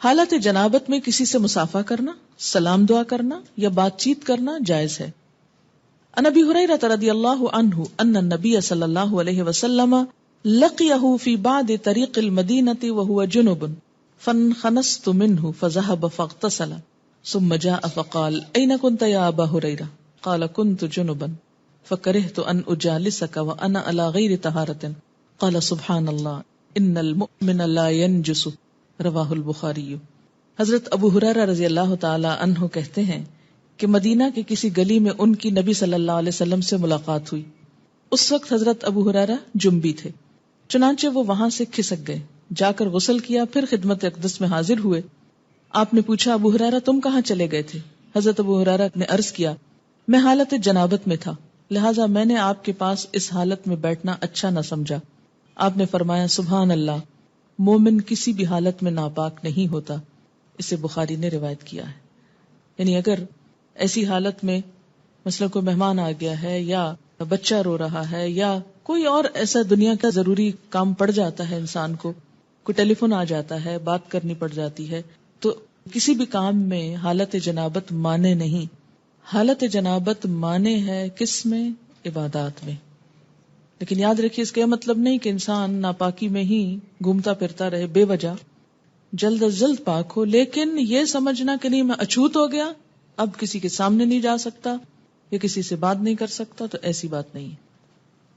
حالت جنابت میں کسی سے مصافحہ کرنا، سلام دعا کرنا یا بات چیت کرنا جائز ہے۔ عن ابی ہریرہ رضی اللہ عنہ ان النبی صلی اللہ علیہ وسلم لقیہ فی بعض طریق المدینۃ وہو جنب فانخنست منہ فذهب فاغتسل ثم جاء فقال این کنت یا ابا ہریرہ قال كنت جنبا فکرہت ان اجالسک وانا علی غیر طہارۃ قال سبحان اللہ ان المؤمن لا ينجس رواہ البخاری۔ حضرت ابو ہریرہ رضی اللہ تعالی عنہ کہتے ہیں کہ مدینہ کے کسی گلی میں ان کی نبی صلی اللہ علیہ وسلم سے ملاقات ہوئی۔ اس وقت حضرت ابو ہریرہ جنبی تھے، چنانچہ وہ وہاں سے کھسک گئے، جا کر غسل کیا، پھر خدمت اقدس میں حاضر ہوئے۔ آپ نے پوچھا ابو ہریرہ تم کہاں چلے گئے تھے؟ حضرت ابو ہریرہ نے عرض کیا میں حالت جنابت میں تھا، لہٰذا میں نے آپ کے پاس اس حالت میں بیٹھنا اچھا نہ سمجھا۔ آپ نے فرمایا سبحان اللہ، مومن کسی بھی حالت میں ناپاک نہیں ہوتا۔ اسے بخاری نے روایت کیا ہے۔ یعنی اگر ایسی حالت میں مثلا کوئی مہمان آ گیا ہے یا بچہ رو رہا ہے یا کوئی اور ایسا دنیا کا ضروری کام پڑ جاتا ہے انسان کو، کوئی ٹیلی فون آ جاتا ہے، بات کرنی پڑ جاتی ہے، تو کسی بھی کام میں حالت جنابت مانے نہیں۔ حالت جنابت مانے ہے کس میں؟ عبادات میں۔ لیکن یاد رکھیے اس کا یہ مطلب نہیں کہ انسان ناپاکی میں ہی گھومتا پھرتا رہے بے وجہ، جلد از جلد پاک ہو، لیکن یہ سمجھنا کہ نہیں میں اچھوت ہو گیا، اب کسی کے سامنے نہیں جا سکتا یا کسی سے بات نہیں کر سکتا، تو ایسی بات نہیں ہے۔